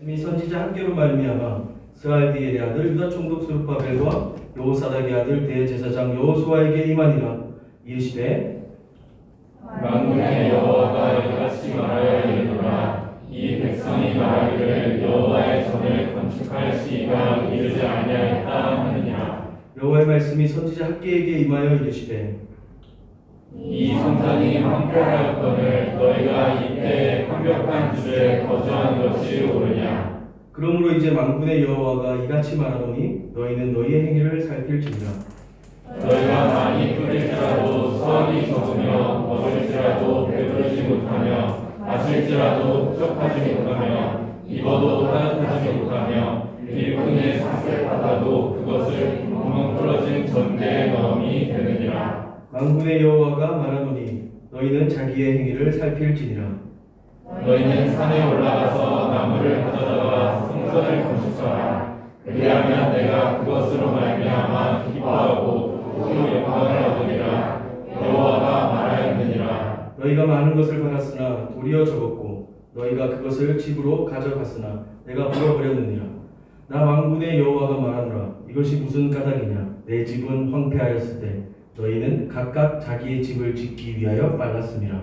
이 선지자 학계로 말미암아 스알디엘의 아들 유다 총독 스룹바벨과 여호사닥의 아들 대제사장 여호수아에게 임하니라. 이르시되 만군의 여호와가 이같이 말하여 이르노라. 이 백성이 말하기를 여호와의 전을 건축할 시기가 이르지 아니하였다 하느니라. 여호와의 말씀이 선지자 학계에게 임하여 이르시되 이 성전이 황폐하였거늘 너희가 이때에 완벽한 주에 거주하는 것이 옳으냐. 그러므로 이제 만군의 여호와가 이같이 말하노니 너희는 너희의 행위를 살필지니라. 너희가 많이 뿌릴지라도 수확이 적으며 먹을지라도 배부르지 못하며 마실지라도 흡족하지 못하며 입어도 따뜻하지 못하며 일꾼의 삭을 받아도 그것을 구멍 뚫어진 전대에 넣음이 되느니라. 만군의 여호와가 말하노니 너희는 자기의 행위를 살필지니라. 너희는 산에 올라가서 나무를 가져다가 성전을 건축하라. 그리하면 내가 그것으로 말미암아 기뻐하고 또 영광을 얻으리라. 여호와가 말하였느니라. 너희가 많은 것을 받았으나 도리어 적었고 너희가 그것을 집으로 가져갔으나 내가 물어버렸느니라. 나 만군의 여호와가 말하노라. 이것이 무슨 까닭이냐. 내 집은 황폐하였을 때 너희는 각각 자기의 집을 짓기 위하여 빨랐음이라.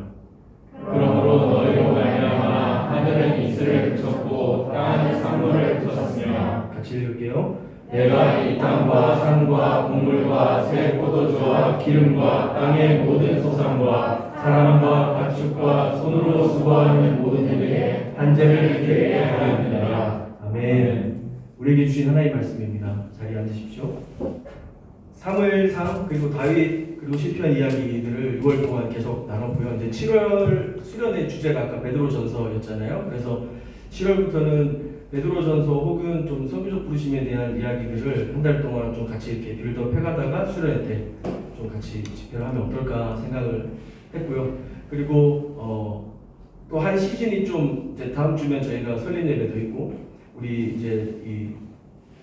그러므로 너희로 말미암아 하늘은 이슬을 그쳤고 땅은 산물을 그쳤으며. 같이 읽을게요. 내가 이 땅과 산과 곡물과 새 포도주와 기름과 땅의 모든 소산과 사람과 가축과 손으로 수고하는 모든 일에 한재를 이르게 하였느니라. 아멘. 우리에게 주신 하나님의 말씀입니다. 자리에 앉으십시오. 사무엘상 그리고 다윗 그리고 시편 이야기들을 6월 동안 계속 나눴고요. 이제 7월 수련의 주제가 아까 베드로전서였잖아요. 그래서 7월부터는 베드로전서 혹은 좀 선교적 부르심에 대한 이야기들을 한 달 동안 좀 같이 이렇게 빌드업 해가다가 수련회 때 좀 같이 집회를 하면 어떨까 생각을 했고요. 그리고 또 한 시즌이 좀 이제 다음 주면 저희가 설립 예배도 있고 우리 이제 이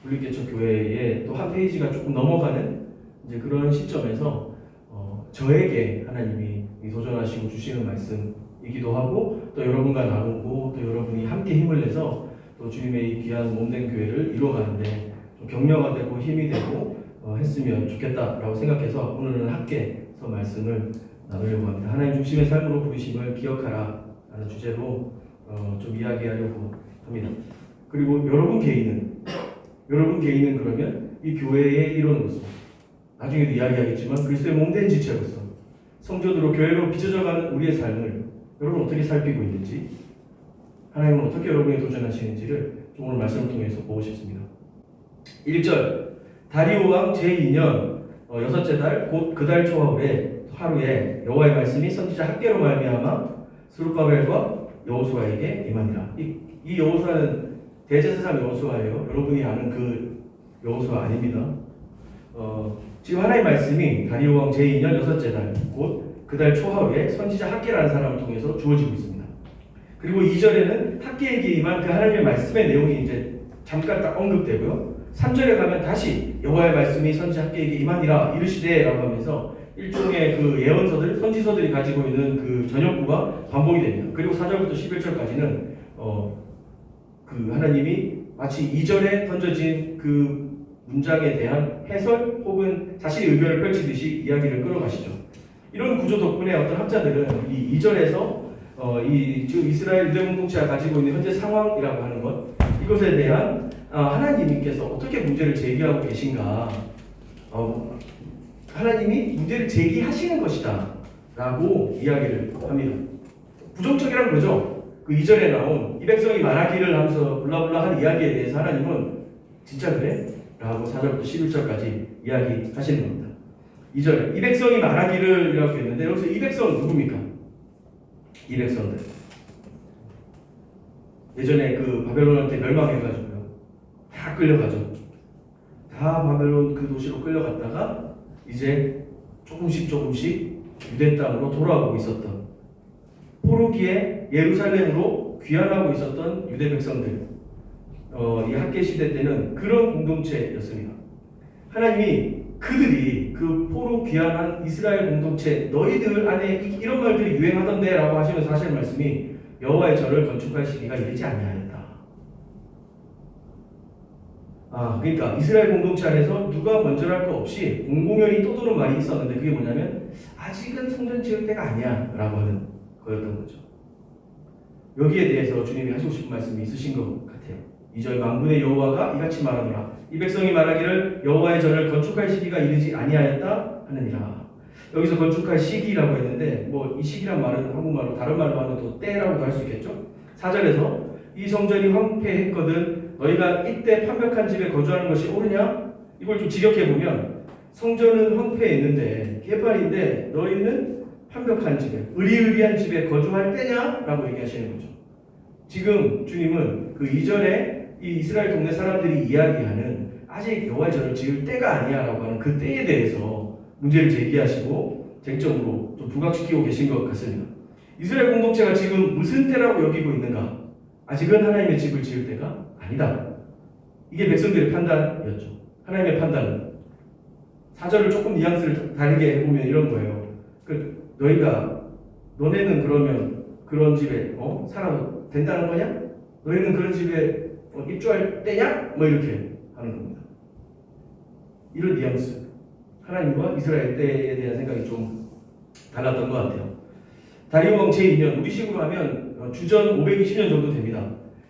분립개척 교회에 또 한 페이지가 조금 넘어가는 이제 그런 시점에서 저에게 하나님이 도전하시고 주시는 말씀이기도 하고 또 여러분과 나누고 또 여러분이 함께 힘을 내서 또 주님의 이 귀한 몸된 교회를 이루어가는데 좀 격려가 되고 힘이 되고 했으면 좋겠다라고 생각해서 오늘은 함께서 말씀을 나누려고 합니다. 하나님 중심의 삶으로 부르심을 기억하라 라는 주제로 좀 이야기하려고 합니다. 그리고 여러분 개인은 그러면 이 교회의 일원으로서 나중에도 이야기하겠지만 그리스도의 몸된 지체로서 성전으로 교회로 빚어져가는 우리의 삶을 여러분 어떻게 살피고 있는지 하나님은 어떻게 여러분에 도전하시는지를 좀 오늘 말씀을 통해서 보고 싶습니다. 1절 다리오 왕 제2년 여섯째 달 곧 그 달 초하루에 여호와의 말씀이 선지자 학계로 말미암아 스룹바벨과 여호수아에게 임하니라. 이 여호수아는 대제사장 여호수아예요. 여러분이 아는 그 여호수아 아닙니다. 지금 하나님의 말씀이 다리오 왕 제2년 여섯째 달 곧 그 달 초하루에 선지자 학계라는 사람을 통해서 주어지고 있습니다. 그리고 2절에는 학계에게 임한 그 하나님의 말씀의 내용이 이제 잠깐 딱 언급되고요. 3절에 가면 다시 여호와의 말씀이 선지자 학계에게 임하니라 이르시되라고 하면서 일종의 그 예언서들, 선지서들이 가지고 있는 그 전역부가 반복이 됩니다. 그리고 4절부터 11절까지는 그 하나님이 마치 2절에 던져진 그 문장에 대한 해설 혹은 자신의 의견을 펼치듯이 이야기를 끌어가시죠. 이런 구조 덕분에 어떤 학자들은 이 2절에서 지금 이스라엘 유대 공동체가 가지고 있는 현재 상황이라고 하는 것 이것에 대한 하나님께서 어떻게 문제를 제기하고 계신가 하나님이 문제를 제기하시는 것이다 라고 이야기를 합니다. 부정적이란 거죠. 그 2절에 나온 이 백성이 말하기를 하면서 블라블라 한 이야기에 대해서 하나님은 진짜 그래? 라고 4절부터 11절까지 이야기하시는 겁니다. 2절에 이 백성이 말하기를 이라고 했는데 여기서 이 백성은 누굽니까? 이 백성들 예전에 그 바벨론한테 멸망해가지고요 다 끌려가죠. 다 바벨론 그 도시로 끌려갔다가 이제 조금씩 유대 땅으로 돌아오고 있었던 포르기에 예루살렘으로 귀환하고 있었던 유대 백성들 이 학계 시대 때는 그런 공동체였습니다. 하나님이 그들이 그 포로 귀환한 이스라엘 공동체 너희들 안에 이런 말들이 유행하던데 라고 하시면서 하시는 말씀이 여호와의 전을 건축할 시기가 이르지 아니하였다. 그러니까 이스라엘 공동체 안에서 누가 먼저랄 거 없이 공공연히 떠도는 말이 있었는데 그게 뭐냐면 아직은 성전 지을 때가 아니야 라고 하는 거였던 거죠. 여기에 대해서 주님이 하시고 싶은 말씀이 있으신 것 같아요. 2절 만군의 여호와가 이같이 말하노라 이 백성이 말하기를 여호와의 전을 건축할 시기가 이르지 아니하였다 하느니라. 여기서 건축할 시기라고 했는데 뭐 이 시기란 말은 한국말로 다른 말로 하면 또 때라고도 할 수 있겠죠. 4절에서 이 성전이 황폐했거든 너희가 이때 판벽한 집에 거주하는 것이 옳으냐? 이걸 좀 직역해보면 성전은 황폐했는데 개판인데 너희는 판벽한 집에 의리의리한 집에 거주할 때냐? 라고 얘기하시는 거죠. 지금 주님은 그 이전에 이 이스라엘 동네 사람들이 이야기하는 아직 여호와의 전을 지을 때가 아니야 라고 하는 그 때에 대해서 문제를 제기하시고 쟁점으로 좀 부각시키고 계신 것 같습니다. 이스라엘 공동체가 지금 무슨 때라고 여기고 있는가? 아직은 하나님의 집을 지을 때가 아니다. 이게 백성들의 판단이었죠. 하나님의 판단은 4절을 조금 뉘앙스를 다르게 해보면 이런 거예요. 너네는 그러면 그런 집에 살아도 된다는 거냐? 너희는 그런 집에 입주할 때냐? 뭐 이렇게 하는 겁니다. 이런 뉘앙스. 하나님과 이스라엘 때에 대한 생각이 좀 달랐던 것 같아요. 다리오 왕 제2년 우리식으로 하면 주전 520년 정도 됩니다.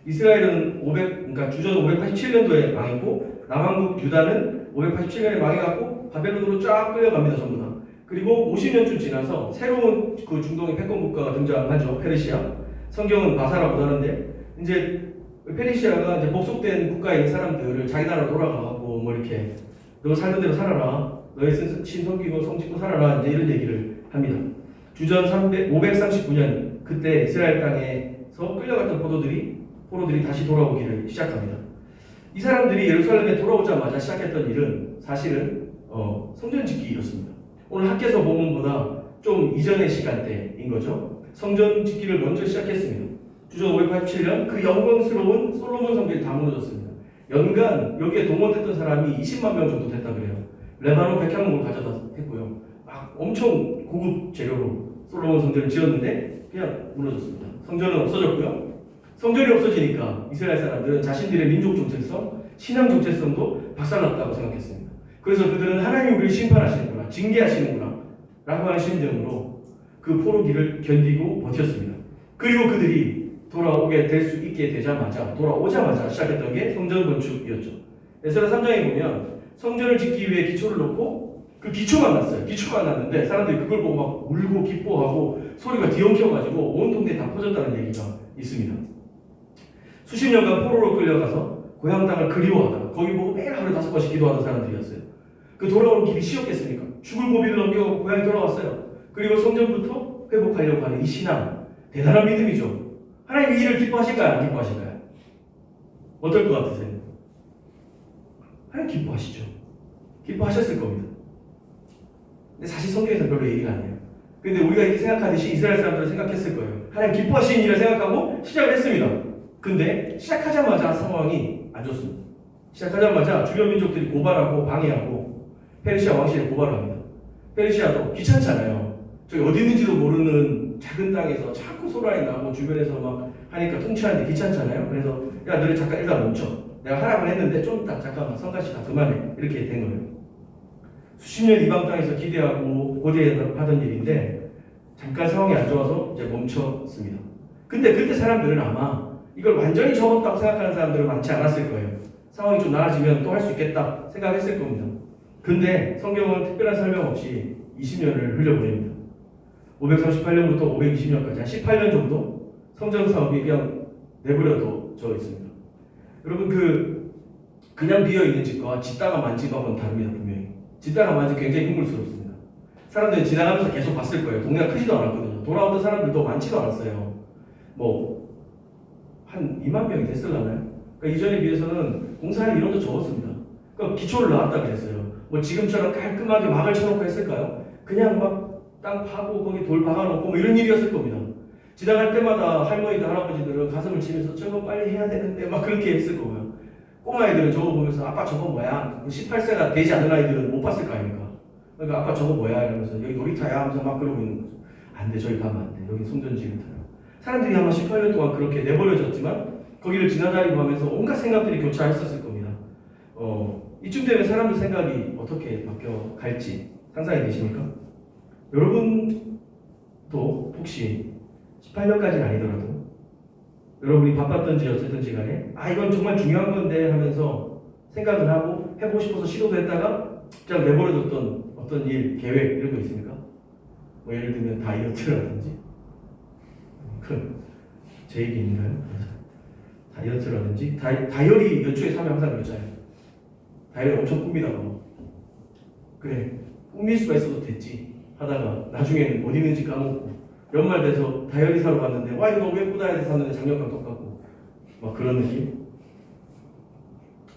이스라엘은 그러니까 주전 587년도에 망했고 남왕국 유다는 587년에 망해갖고 바벨론으로 쫙 끌려갑니다. 전부 다. 그리고 50년쯤 지나서 새로운 그 중동의 패권 국가가 등장하죠. 페르시아. 성경은 바사라고 하는데 이제 페르시아가 이제 복속된 국가에 있는 사람들을 자기 나라로 돌아가고 뭐 이렇게 너 살던 대로 살아라. 너의 신 섬기고 성짓고 살아라. 이제 이런 얘기를 합니다. 주전 539년 그때 이스라엘 땅에서 끌려갔던 포로들이 다시 돌아오기를 시작합니다. 이 사람들이 예루살렘에 돌아오자마자 시작했던 일은 사실은 성전 짓기였습니다. 오늘 학계서 본문보다 좀 이전의 시간대인 거죠. 성전 짓기를 먼저 시작했습니다. 주전 587년 그 영광스러운 솔로몬 성전이 다 무너졌습니다. 연간 여기에 동원됐던 사람이 20만 명 정도 됐다 그래요. 레바논 백향목을 가져다 했고요. 막 엄청 고급 재료로 솔로몬 성전을 지었는데 그냥 무너졌습니다. 성전은 없어졌고요. 성전이 없어지니까 이스라엘 사람들은 자신들의 민족 정체성, 신앙 정체성도 박살났다고 생각했습니다. 그래서 그들은 하나님이 우리를 심판하시는구나, 징계하시는구나 라고 하는 심정으로 그 포로기를 견디고 버텼습니다. 그리고 그들이 돌아오게 될 수 있게 돌아오자마자 시작했던 게 성전 건축이었죠. 에스라 3장에 보면 성전을 짓기 위해 기초를 놓고 그 기초만 났어요. 기초만 났는데 사람들이 그걸 보고 막 울고 기뻐하고 소리가 뒤엉켜가지고 온 동네에 다 퍼졌다는 얘기가 있습니다. 수십 년간 포로로 끌려가서 고향 땅을 그리워하다가 거기 보고 매일 하루에 5번씩 기도하던 사람들이었어요. 그 돌아오는 길이 쉬웠겠습니까? 죽을 고비를 넘겨가고 고향에 돌아왔어요. 그리고 성전부터 회복하려고 하는 이 신앙, 대단한 믿음이죠. 하나님 이 일을 기뻐하실까요? 안 기뻐하실까요? 어떨 것 같으세요? 하나님 기뻐하시죠. 기뻐하셨을 겁니다. 근데 사실 성경에서 별로 얘기가 안 해요. 근데 우리가 이렇게 생각하듯이 이스라엘 사람들은 생각했을 거예요. 하나님 기뻐하시는 일을 생각하고 시작을 했습니다. 근데 시작하자마자 상황이 안 좋습니다. 시작하자마자 주변 민족들이 고발하고 방해하고 페르시아 왕실에 고발을 합니다. 페르시아도 귀찮잖아요. 저기 어디 있는지도 모르는 작은 땅에서 자꾸 소란이 나고 주변에서 막 하니까 통치하는데 귀찮잖아요. 그래서 야 너네 잠깐 일단 멈춰. 내가 하라고 했는데 좀 이따 잠깐만 성가시 다 그만해. 이렇게 된 거예요. 수십 년 이방 땅에서 기대하고 고대하던 일인데 잠깐 상황이 안 좋아서 이제 멈췄습니다. 근데 그때 사람들은 아마 이걸 완전히 접었다고 생각하는 사람들은 많지 않았을 거예요. 상황이 좀 나아지면 또 할 수 있겠다 생각했을 겁니다. 근데 성경은 특별한 설명 없이 20년을 흘려보냅니다. 538년부터 520년까지 한 18년 정도 성전 사업이 그냥 내버려둬져 있습니다. 여러분 그냥 비어있는 집과 짓다가 만 집하고는 다릅니다. 분명히 짓다가 만 집 굉장히 흥물스럽습니다. 사람들이 지나가면서 계속 봤을 거예요. 동네가 크지도 않았거든요. 돌아오던 사람들도 많지도 않았어요. 한 2만 명이 됐을라나요? 그러니까 이전에 비해서는 공사할 인원도 적었습니다. 그러니까 기초를 놨다 그랬어요. 지금처럼 깔끔하게 막을 쳐놓고 했을까요? 그냥 막 땅 파고 거기 돌 박아놓고 이런 일이었을 겁니다. 지나갈 때마다 할머니들 할아버지들은 가슴을 치면서 저거 빨리 해야 되는데 막 그렇게 했을 거고요. 꼬마아이들은 저거 보면서 아빠 저거 뭐야? 18세가 되지 않은 아이들은 못 봤을 거 아닙니까? 그러니까 아빠 저거 뭐야? 이러면서 여기 놀이터야 하면서 막 그러고 있는 거죠. 안 돼, 저기 가면 안 돼. 여기 성전 지름터요. 사람들이 아마 18년 동안 그렇게 내버려졌지만 거기를 지나다니고 하면서 온갖 생각들이 교차했었을 겁니다. 이쯤 되면 사람들 생각이 어떻게 바뀌어 갈지 상상이 되십니까? 여러분도 혹시 18년까지는 아니더라도 여러분이 바빴던지 어쨌든지 간에 이건 정말 중요한 건데 하면서 생각을 하고 해보고 싶어서 시도도 했다가 그냥 내버려뒀던 어떤 일, 계획 이런 거 있습니까? 뭐 예를 들면 다이어트라든지 제 얘기인가요? 다이어트라든지 다이어리 연초에 사면 항상 그러잖아요. 다이어리 엄청 꾸미다가 그래 꾸밀 수가 있어도 됐지 하다가 나중에는 어디 있는지 까먹고 연말 돼서 다이어리 사러 갔는데 이거 너무 예쁘다 해서 샀는데 작년과 똑같고 막 그런 느낌?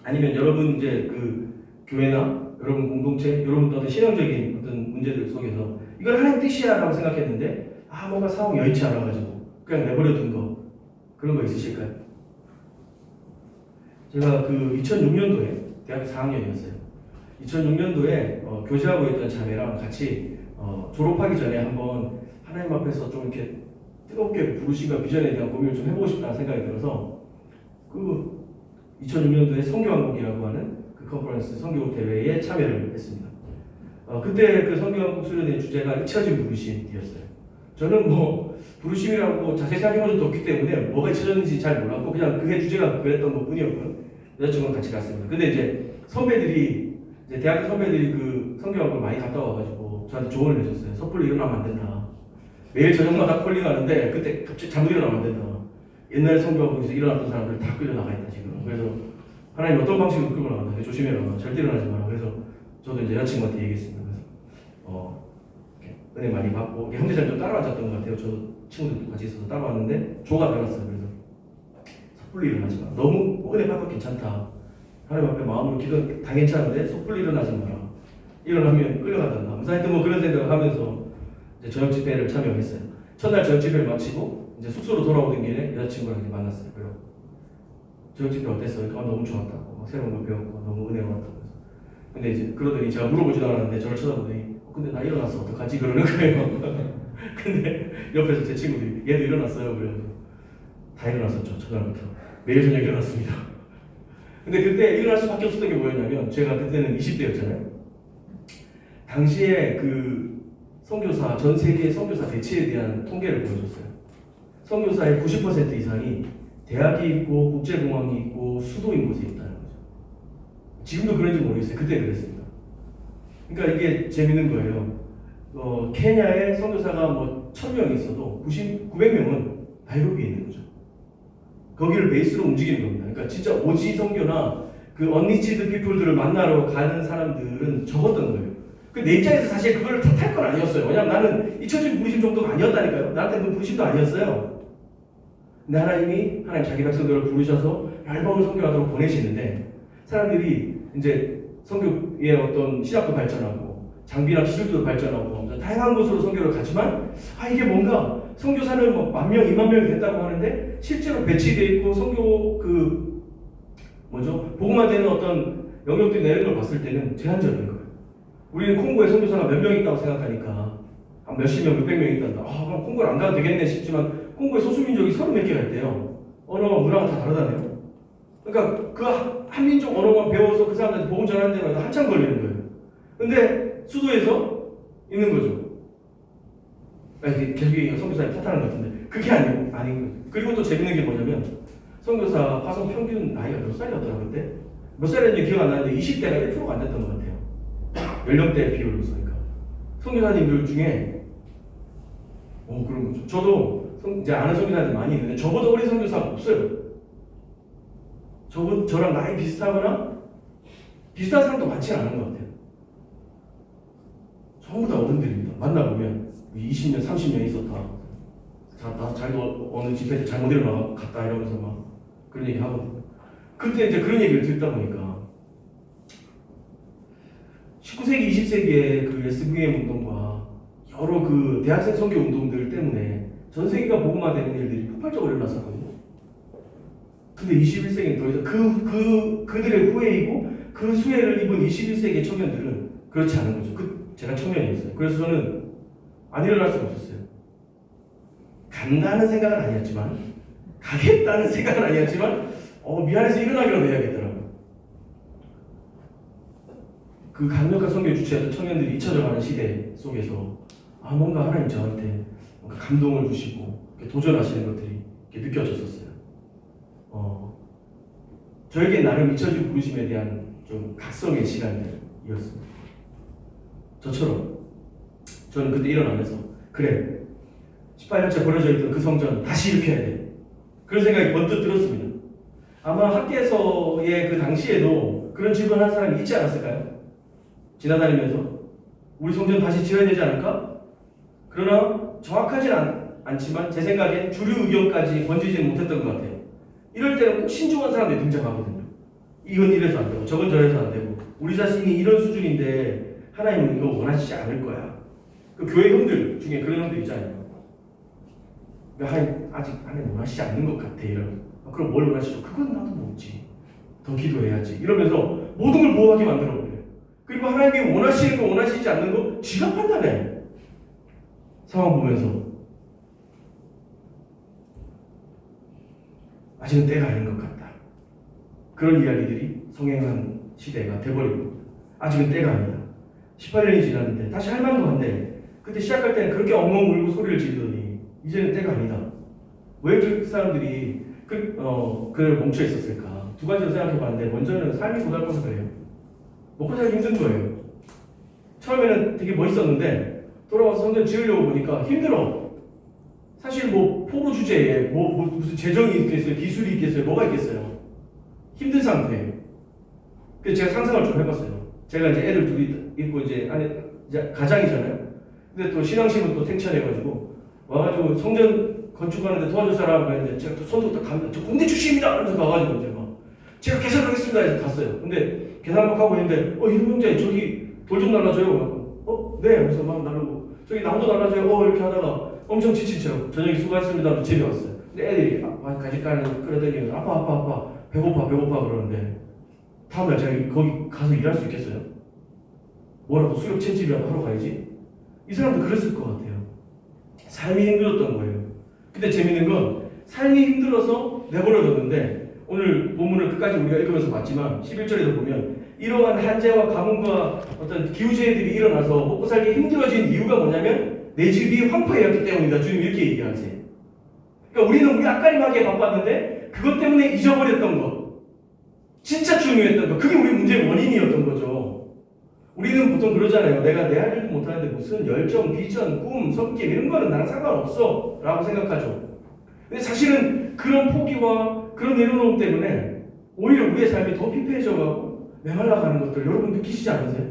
아니면 여러분 이제 그 교회나 여러분 공동체, 여러분 어떤 신앙적인 어떤 문제들 속에서 이걸 하나님 뜻이야 라고 생각했는데 뭔가 상황이 여의치 않아가지고 그냥 내버려둔 거 그런 거 있으실까요? 제가 그 2006년도에 대학교 4학년이었어요. 2006년도에 교제하고 있던 자매랑 같이 졸업하기 전에 한번 하나님 앞에서 좀 이렇게 뜨겁게 부르심과 비전에 대한 고민을 좀 해보고 싶다는 생각이 들어서 그 2006년도에 성교왕국이라고 하는 그 컨퍼런스 성교 대회에 참여를 했습니다. 그때 그 성교왕국 수련회 주제가 잊혀진 부르심이었어요. 저는 뭐 부르심이라고 자세히 생각해본 적도 없기 때문에 뭐가 잊혀졌는지 잘 몰랐고 그냥 그게 주제가 그랬던 것 뿐이었고요. 여자친구랑 같이 갔습니다. 근데 이제 선배들이 이제 대학교 선배들이 그 성교왕국을 많이 갔다 와가지고 저한테 조언을 해줬어요. 섣불리 일어나면 안 된다. 매일 저녁마다 콜링하는데 그때 갑자기 잘못 일어나면 안 된다. 옛날 성교왕국에서 일어났던 사람들 다 끌려 나가 있다 지금. 그래서 하나님 어떤 방식으로 끌고 나간다. 조심해라. 절대 일어나지 마라. 그래서 저도 이제 여자친구한테 얘기했습니다. 그래서 은혜 많이 받고 형제자매 좀 따라와줬던 것 같아요. 저도 친구들도 같이 있어서 따라왔는데 조가 배웠어요. 그래서 섣불리 일어나지 마. 너무 은혜 받고 괜찮다. 하나님 앞에 마음으로 기도 다 괜찮은데 섣불리 일어나지 마라. 일어나면 끌려가던가. 하여튼 뭐 그런 생각을 하면서 이제 저녁 집회를 참여했어요. 첫날 저녁 집회를 마치고 이제 숙소로 돌아오던 길에 여자친구랑 이제 만났어요. 그리고 저녁 집회 어땠어요? 너무 좋았다고. 새로운 걸 배웠고 너무 은혜로웠다고. 근데 이제 그러더니 제가 물어보지도 않았는데 저를 쳐다보더니 근데 나 일어났어 어떡하지? 그러는 거예요. 근데 옆에서 제 친구들이 얘도 일어났어요. 그래서 다 일어났었죠. 첫날부터 매일 저녁 일어났습니다. 근데 그때 일어날 수밖에 없었던 게 뭐였냐면 제가 그때는 20대였잖아요. 당시에 그 선교사 전 세계 선교사 배치에 대한 통계를 보여줬어요. 선교사의 90% 이상이 대학이 있고 국제공항이 있고 수도인 곳에 있다는 거죠. 지금도 그런지 모르겠어요. 그때 그랬습니다. 그러니까 이게 재밌는 거예요. 케냐에 선교사가 뭐 1000명이 있어도 900명은 나이로비에 있는 거죠. 거기를 베이스로 움직이는 겁니다. 그러니까 진짜 오지 선교나 그 언리치드 피플들을 만나러 가는 사람들은 적었던 거예요. 내 입장에서 사실 그걸 탓할 건 아니었어요. 왜냐면 나는 잊혀진 부르심 정도가 아니었다니까요. 나한테 그 부르심도 아니었어요. 근데 하나님 자기 백성들을 부르셔서 얇은 선교하도록 보내시는데 사람들이 이제 선교의 어떤 시작도 발전하고 장비나 기술도 발전하고 다양한 곳으로 선교를 가지만 이게 뭔가 선교사는 뭐 10,000명, 20,000명이 됐다고 하는데 실제로 배치되어 있고 선교 복음화 되는 어떤 영역들이 내는 걸 봤을 때는 제한적인 거예요. 우리는 콩고에 선교사가 몇 명 있다고 생각하니까 한 몇십 명, 몇백 명 있단다. 그럼 콩고를 안 가도 되겠네 싶지만 콩고에 소수민족이 30몇 개가 있대요. 언어와 문화가 다 다르다네요. 그러니까 그 한 민족 언어만 배워서 그 사람들한테 복음 전하는 데마다 한참 걸리는 거예요. 근데 수도에서 있는 거죠. 계속 선교사를 탓하는 것 같은데 그게 아닌 거예요. 그리고 또 재밌는 게 뭐냐면 선교사 화성 평균 나이가 몇 살이었더라 그때? 몇 살이었는지 기억 안 나는데 20대가 1%가 안 됐던 것 같아요. 연령대 비율로서. 그러니까 선교사님들 중에 그런 거죠. 저도 이제 아는 선교사들 많이 있는데 저보다 어린 선교사가 없어요. 저랑 나이 비슷하거나 비슷한 사람도 많지는 않은 것 같아요. 전부 다 어른들입니다. 만나보면 20년, 30년 있었다. 나도 자기도 어느 집회에서 잘못 일어나고 갔다 이러면서 막 그런 얘기 하거든요. 그때 이제 그런 얘기를 듣다 보니까 19세기, 20세기의 그 SVM 운동과 여러 그 대학생 선교 운동들 때문에 전 세계가 복음화되는 일들이 폭발적으로 일어났었거든요. 근데 21세기는 더 이상 그들의 후예이고 그 수혜를 입은 21세기의 청년들은 그렇지 않은 거죠. 제가 청년이었어요. 그래서 저는 안 일어날 수가 없었어요. 간다는 생각은 아니었지만 가겠다는 생각은 아니었지만 미안해서 일어나기라도 해야겠더라고요. 그 강력한 성교 주체에서 청년들이 잊혀져가는 시대 속에서 뭔가 하나님 저한테 뭔가 감동을 주시고 도전하시는 것들이 이렇게 느껴졌었어요. 저에게 나름 잊혀진 부르심에 대한 좀 각성의 시간들이었습니다. 저처럼 저는 그때 일어나면서 그래 18년째 버려져 있던 그 성전 다시 일으켜야 돼. 그런 생각이 번뜩 들었습니다. 아마 학계에서의 그 당시에도 그런 질문을 한 사람이 있지 않았을까요? 지나다니면서 우리 성전 다시 지어야 되지 않을까? 그러나 정확하진 않지만 제 생각엔 주류 의견까지 번지지는 못했던 것 같아요. 이럴 때는 꼭 신중한 사람들이 등장하거든요. 이건 이래서 안 되고 저건 저래서 안 되고 우리 자신이 이런 수준인데 하나님은 이거 원하시지 않을 거야. 그 교회 형들 중에 그런 형들 있잖아요. 아직 하나님 원하시지 않는 것 같아. 이런. 그럼 뭘 원하시죠? 그건 나도 모르지. 더 기도해야지. 이러면서 모든 걸 모호하게 만들어버려요. 그리고 하나님이 원하시는 거 원하시지 않는 거 지가 판단해. 상황 보면서 아직은 때가 아닌 것 같다. 그런 이야기들이 성행한 시대가 돼버린 겁니다. 아직은 때가 아니다. 18년이 지났는데 다시 할 만도 한데 그때 시작할 때는 그렇게 엉엉 울고 소리를 지르더니 이제는 때가 아니다. 왜 그 사람들이 그걸 멈춰 있었을까? 두 가지로 생각해봤는데 먼저는 삶이 고달퍼서 그래요. 먹고 살기 힘든 거예요. 처음에는 되게 멋있었는데 돌아와서 성전 지으려고 보니까 힘들어. 사실 뭐 포부 주제에 무슨 재정이 있겠어요? 기술이 있겠어요? 뭐가 있겠어요? 힘든 상태예요. 그래서 제가 상상을 좀 해봤어요. 제가 이제 애들 둘이 있고 이제 가장이잖아요. 근데 또 신앙심은 또 탱천해가지고 와가지고 성전 건축하는데 도와줄 사람 했는데 제가 또 손도 딱 가면 저 공대 출신입니다. 이러면서 가가지고 이제 막 제가 계산하겠습니다 해서 갔어요. 근데 계산 막 하고 있는데 이놈 형제 저기 돌 좀 날라줘요. 네. 그래서 막 날르고 저기 나무도 날라줘요. 이렇게 하다가 엄청 지친 척 저녁에 수고하셨습니다 하면서 집에 왔어요. 근데 애들이 가지가는 끌어다니면서 아빠 배고파 그러는데 다음날 제가 거기 가서 일할 수 있겠어요? 뭐라도 수렵 채집이라도 하러 가야지? 이 사람도 그랬을 것 같아요. 삶이 힘들었던 거예요. 근데 재밌는 건 삶이 힘들어서 내버려뒀는데 오늘 본문을 끝까지 우리가 읽으면서 봤지만 11절에도 보면 이러한 한재와 가뭄과 어떤 기후재해들이 일어나서 먹고 살기 힘들어진 이유가 뭐냐면 내 집이 황폐였기 때문이다. 주님 이렇게 얘기하세요. 그러니까 우리는 우리 앞가림하기에 바빴는데 그것 때문에 잊어버렸던 것, 진짜 중요했던 것, 그게 우리 문제의 원인이었던 거죠. 우리는 보통 그러잖아요. 내가 내 할 일도 못하는데 무슨 열정, 비전, 꿈, 성격 이런 거는 나랑 상관없어 라고 생각하죠. 근데 사실은 그런 포기와 그런 내려놓음 때문에 오히려 우리의 삶이 더 피폐해져가고 메말라가는 것들 여러분 느끼시지 않으세요?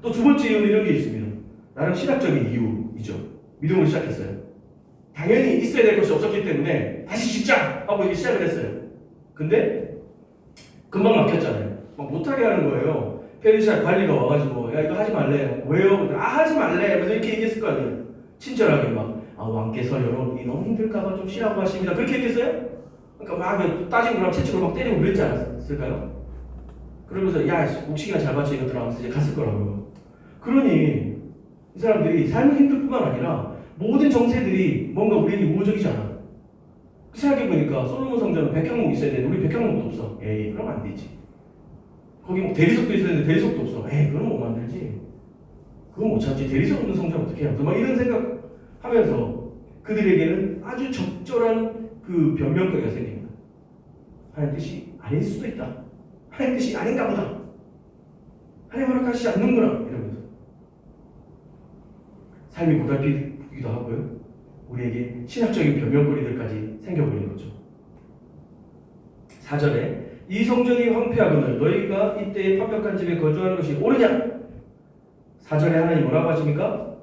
또 두 번째 이유는 이런 게 있습니다. 나름 신학적인 이유이죠. 믿음을 시작했어요. 당연히 있어야 될 것이 없었기 때문에 다시 짓자 하고 이렇게 시작을 했어요. 근데 금방 막혔잖아요. 막 못하게 하는 거예요. 페르시아 관리가 와가지고 야 이거 하지 말래. 왜요? 하지 말래. 그래서 이렇게 얘기했을 거 아니에요. 친절하게 막 왕께서 여러분이 너무 힘들까봐 좀 쉬라고 하십니다. 그렇게 했겠어요? 그러니까 막 따지고 그러면 채찍으로 막 때리고 그랬지 않았을까요? 그러면서 야 옥시기나 잘 받쳐 이것들아 하면서 이제 갔을 거라고요. 그러니 이 사람들이 삶이 힘들 뿐만 아니라 모든 정세들이 뭔가 우리에게 우호적이지 않아. 생각해보니까 솔로몬 성전은 백향목 있어야 되는데 우리 백향목도 없어. 에이 그럼 안 되지. 거기 뭐 대리석도 있어야 되는데 대리석도 없어. 에이 그럼 못 만들지. 그건 못 참지. 대리석 없는 성전 어떻게 해요? 막 이런 생각 하면서 그들에게는 아주 적절한 그 변명거리가 생깁니다. 하나님 뜻이 아닐 수도 있다. 하나님 뜻이 아닌가 보다. 하나님 허락하시지 않는구나. 이러면서 삶이 고달피기도 하고요. 우리에게 신학적인 변명거리들까지 생겨버린 거죠. 4절에 이 성전이 황폐하거늘 너희가 이때에 판벽한 집에 거주하는 것이 옳으냐? 4절에 하나님 뭐라고 하십니까?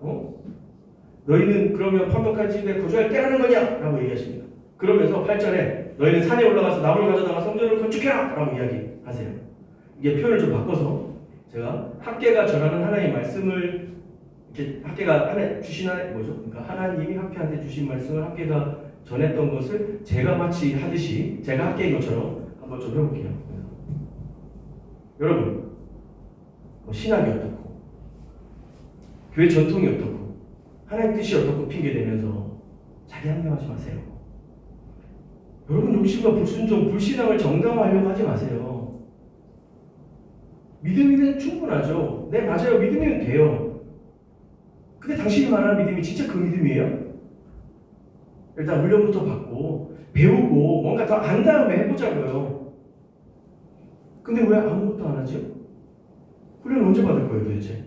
너희는 그러면 판벽한 집에 거주할 때라는 거냐? 라고 얘기하십니다. 그러면서 8절에 너희는 산에 올라가서 나무를 가져다가 성전을 건축해라! 라고 이야기하세요. 이게 표현을 좀 바꿔서 제가 학계가 전하는 하나님의 말씀을 이렇게 학계가 주신 그러니까 하나님이 학계한테 주신 말씀을 학계가 전했던 것을 제가 마치 하듯이 제가 학계인 것처럼 한번 좀 해볼게요. 여러분 신학이 어떻고 교회 전통이 어떻고 하나님 뜻이 어떻고 핑계대면서 자기 합리화하지 마세요. 여러분 욕심과 불순종, 불신앙을 정당화하려고 하지 마세요. 믿음이면 충분하죠. 네, 맞아요. 믿으면 돼요. 근데 당신이 말하는 믿음이 진짜 그 믿음이에요? 일단 훈련부터 받고 배우고 뭔가 더 안 다음에 해보자고요. 근데 왜 아무것도 안 하죠? 훈련 언제 받을 거예요 도대체?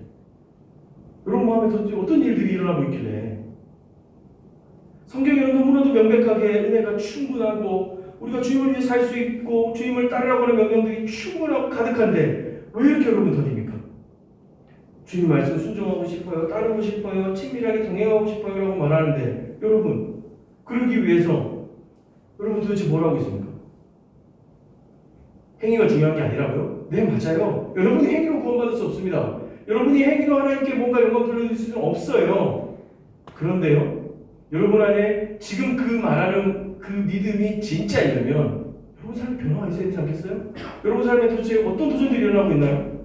여러분 마음에 도대체 어떤 일들이 일어나고 있길래? 성경에는 너무나도 명백하게 은혜가 충분하고 우리가 주님을 위해 살 수 있고 주님을 따르라고 하는 명령들이 충분하고 가득한데 왜 이렇게 여러분 더딥니까? 주님 말씀 순종하고 싶어요. 따르고 싶어요. 친밀하게 동행하고 싶어요. 라고 말하는데 여러분 그러기 위해서 여러분 도대체 뭘 하고 있습니까? 행위가 중요한 게 아니라고요? 네, 맞아요. 여러분이 행위로 구원받을 수 없습니다. 여러분이 행위로 하나님께 뭔가 영광 돌려줄 수는 없어요. 그런데요, 여러분 안에 지금 그 말하는 그 믿음이 진짜이려면 여러분 삶에 변화가 있어야 되지 않겠어요? 여러분 삶에 도대체 어떤 도전들이 일어나고 있나요?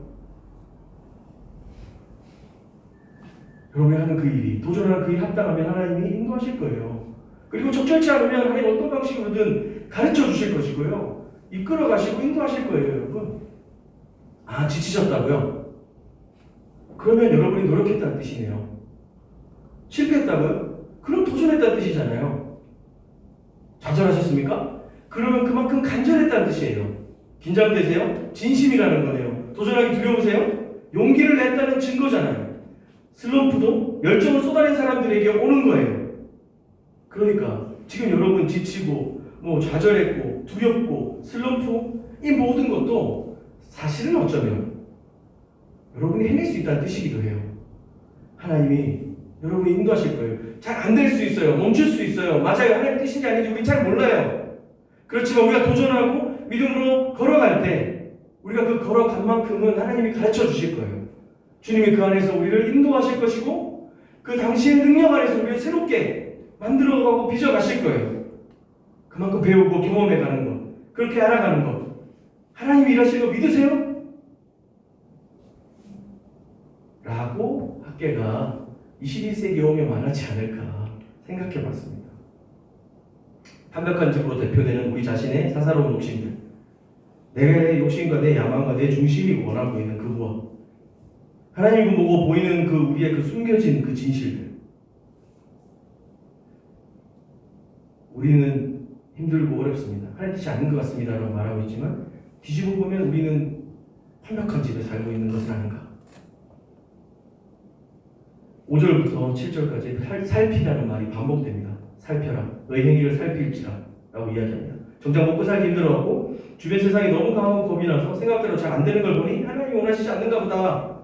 여러분이 하는 그 일이, 도전하는 그 일이 합당하면 하나님이 인도하실 거예요. 그리고 적절치 않으면 하나님 어떤 방식으로든 가르쳐 주실 것이고요. 이끌어 가시고 인도하실 거예요, 여러분. 아, 지치셨다고요? 그러면 여러분이 노력했다는 뜻이네요. 실패했다고요? 그럼 도전했다는 뜻이잖아요. 좌절하셨습니까? 그러면 그만큼 간절했다는 뜻이에요. 긴장되세요? 진심이라는 거네요. 도전하기 두려우세요? 용기를 냈다는 증거잖아요. 슬럼프도 열정을 쏟아낸 사람들에게 오는 거예요. 그러니까 지금 여러분 지치고 좌절했고 두렵고 슬럼프 이 모든 것도 사실은 어쩌면 여러분이 해낼 수 있다는 뜻이기도 해요. 하나님이 여러분이 인도하실 거예요. 잘 안 될 수 있어요. 멈출 수 있어요. 맞아요. 하나님 뜻인지 아닌지 우리 잘 몰라요. 그렇지만 우리가 도전하고 믿음으로 걸어갈 때 우리가 그 걸어간 만큼은 하나님이 가르쳐 주실 거예요. 주님이 그 안에서 우리를 인도하실 것이고 그 당시의 능력 안에서 우리를 새롭게 만들어가고 빚어가실 거예요. 그만큼 배우고 경험해가는 것, 그렇게 알아가는 것, 하나님이 일하시는 거 믿으세요? 라고 학계가 21세기에 오면 말하지 않을까 생각해봤습니다. 완벽한 집으로 대표되는 우리 자신의 사사로운 욕심들, 내 욕심과 내 야망과 내 중심이 원하고 있는 그 무엇, 하나님을 보고 보이는 그 우리의 그 숨겨진 그 진실들, 우리는 힘들고 어렵습니다. 하나님 뜻이 아닌 것 같습니다. 라고 말하고 있지만 뒤집어 보면 우리는 완벽한 집에 살고 있는 것은 아닌가. 5절부터 7절까지 살피라는 말이 반복됩니다. 살펴라. 너희 행위를 살필지라. 라고 이야기합니다. 정작 먹고 살기 힘들어하고 주변 세상이 너무 강하고 겁이 나서 생각대로 잘 안 되는 걸 보니 하나님이 원하시지 않는가 보다.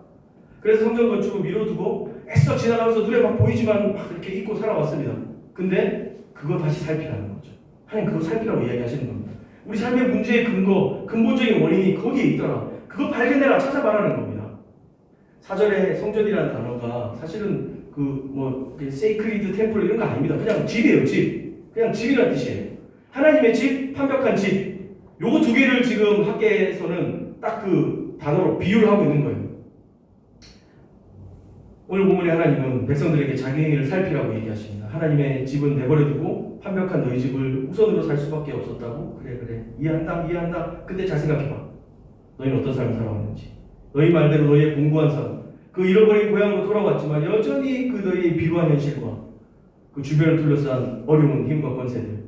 그래서 성전 건축을 미뤄두고 애써 지나가면서 눈에 막 보이지만 막 이렇게 잊고 살아왔습니다. 근데 그거 다시 살피라는 거죠. 하나님 그거 살피라고 이야기하시는 겁니다. 우리 삶의 문제의 근거, 근본적인 원인이 거기에 있더라. 그거 발견해라, 찾아봐라는 겁니다. 4절에 성전이라는 단어가 사실은 세이크리드 템플 이런 거 아닙니다. 그냥 집이에요, 집. 그냥 집이라는 뜻이에요. 하나님의 집, 완벽한 집. 요거 두 개를 지금 학계에서는 딱 그 단어로 비유를 하고 있는 거예요. 오늘 본문의 하나님은 백성들에게 자기 행위를 살피라고 얘기하십니다. 하나님의 집은 내버려두고 완벽한 너희 집을 우선으로 살 수밖에 없었다고? 그래. 이해한다. 근데 잘 생각해봐. 너희는 어떤 삶을 살아왔는지. 너희 말대로 너희의 공고한 삶, 그 잃어버린 고향으로 돌아왔지만 여전히 그 너희의 비루한 현실과 그 주변을 둘러싼 어려운 힘과 권세들.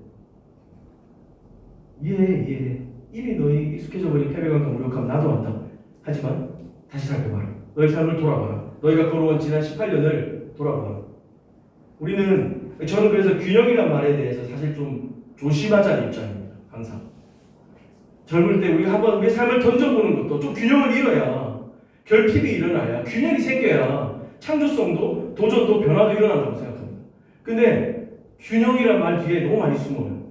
이해해. 이미 너희 익숙해져 버린 패배감과 무력함 나도 안다. 하지만 다시 살펴봐라. 너희 삶을 돌아봐라. 너희가 걸어온 지난 18년을 돌아봐라. 저는 그래서 균형이란 말에 대해서 사실 좀 조심하자는 입장입니다. 항상. 젊을 때 우리가 한번 우리의 삶을 던져보는 것도 좀 균형을 이뤄야, 결핍이 일어나야, 균형이 생겨야 창조성도 도전도 변화도 일어난다고 생각합니다. 근데 균형이란 말 뒤에 너무 많이 숨어요.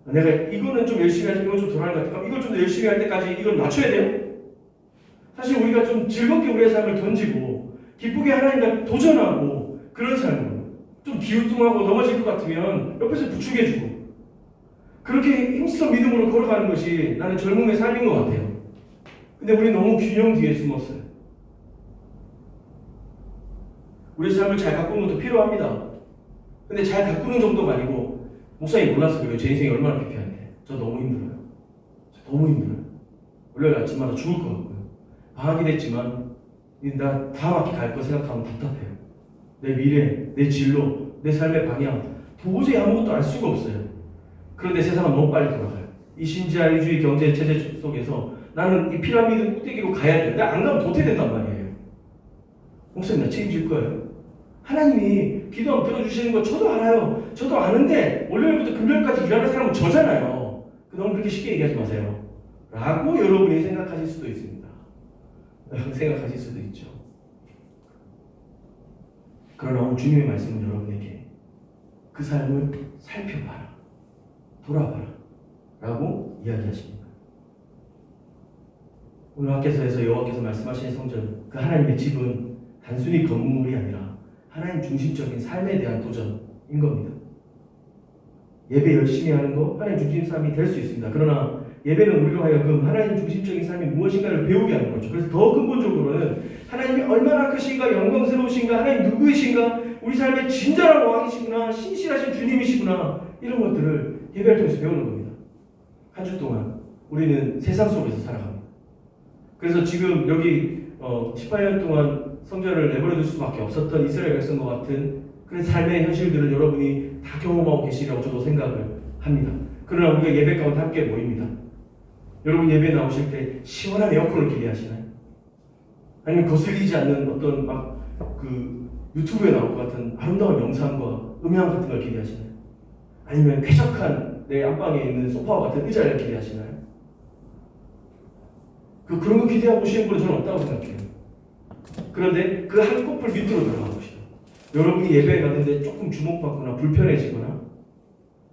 내가 이거는 좀 열심히 하지, 이건 좀 덜한 것 같아. 이걸 좀 더 열심히 할 때까지 이걸 맞춰야 돼요? 사실 우리가 좀 즐겁게 우리의 삶을 던지고 기쁘게 하나님과 도전하고 그런 삶으로 좀 기우뚱하고 넘어질 것 같으면 옆에서 부축해주고 그렇게 힘써 믿음으로 걸어가는 것이 나는 젊음의 삶인 것 같아요. 근데 우리 너무 균형 뒤에 숨었어요. 우리의 삶을 잘 가꾸는 것도 필요합니다. 근데 잘 가꾸는 정도가 아니고 목사님 몰라서 그래요. 제 인생이 얼마나 피폐한데. 저 너무 힘들어요. 원래 아침마다 죽을 것 같고요. 방학이 됐지만 나 다음 학기 갈 거 생각하면 답답해요. 내 미래, 내 진로, 내 삶의 방향 도저히 아무것도 알 수가 없어요. 그런데 세상은 너무 빨리 돌아가요. 이 신자유주의 경제 체제 속에서 나는 이 피라미드 꼭대기로 가야 돼. 나 안 가면 도태된단 말이에요. 목사님 나 책임질 거예요. 하나님이 기도하면 들어주시는 거 저도 알아요. 저도 아는데 월요일부터 금요일까지 일하는 사람은 저잖아요. 너무 그렇게 쉽게 얘기하지 마세요. 라고 여러분이 생각하실 수도 있습니다. 생각하실 수도 있죠. 그러나 오늘 주님의 말씀은 여러분에게 그 삶을 살펴봐라. 돌아봐라. 라고 이야기하십니다. 오늘 학교에서 여호와께서 말씀하시는 성전, 그 하나님의 집은 단순히 건물이 아니라 하나님 중심적인 삶에 대한 도전인 겁니다. 예배 열심히 하는 거 하나님 중심 삶이 될 수 있습니다. 그러나 예배는 우리로 하여금 하나님 중심적인 삶이 무엇인가를 배우게 하는 거죠. 그래서 더 근본적으로는 하나님이 얼마나 크신가, 영광스러우신가, 하나님 누구이신가, 우리 삶의 진정한 왕이시구나, 신실하신 주님이시구나, 이런 것들을 예배를 통해서 배우는 겁니다. 한 주 동안 우리는 세상 속에서 살아갑니다. 그래서 지금 여기 18년 동안 성전을 내버려둘 수밖에 없었던 이스라엘 백성과 같은 그런 삶의 현실들을 여러분이 다 경험하고 계시리라고 저도 생각을 합니다. 그러나 우리가 예배 가운데 함께 모입니다. 여러분 예배 나오실 때 시원한 에어컨을 기대하시나요? 아니면 거슬리지 않는 어떤 유튜브에 나올 것 같은 아름다운 영상과 음향 같은 걸 기대하시나요? 아니면 쾌적한 내 안방에 있는 소파와 같은 의자를 기대하시나요? 그런 거 기대하고 오시는 분은 저는 없다고 생각해요. 그런데 그 한 코플 밑으로 들어가 봅시다. 여러분이 예배에 갔는데 조금 주목받거나 불편해지거나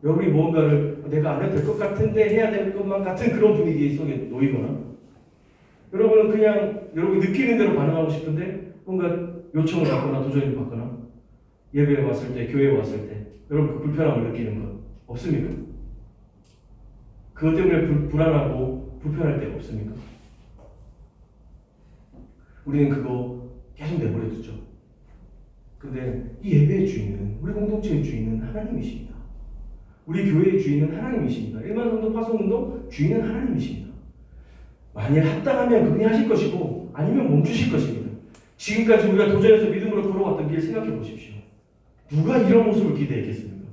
여러분이 무언가를 내가 안 해도 될 것 같은데 해야 될 것만 같은 그런 분위기 속에 놓이거나 여러분은 그냥 여러분이 느끼는 대로 반응하고 싶은데 뭔가 요청을 받거나 도전을 받거나 예배에 왔을 때, 교회에 왔을 때 여러분 그 불편함을 느끼는 것 없습니까? 그것 때문에 불안하고 불편할 때가 없습니까? 우리는 그거 계속 내버려 두죠. 근데 이 예배의 주인은, 우리 공동체의 주인은 하나님이십니다. 우리 교회의 주인은 하나님이십니다. 일만운동, 파송운동 주인은 하나님이십니다. 만일 합당하면 그분이 하실 것이고 아니면 멈추실 것입니다. 지금까지 우리가 도전해서 믿음으로 걸어왔던 길 생각해 보십시오. 누가 이런 모습을 기대했겠습니까?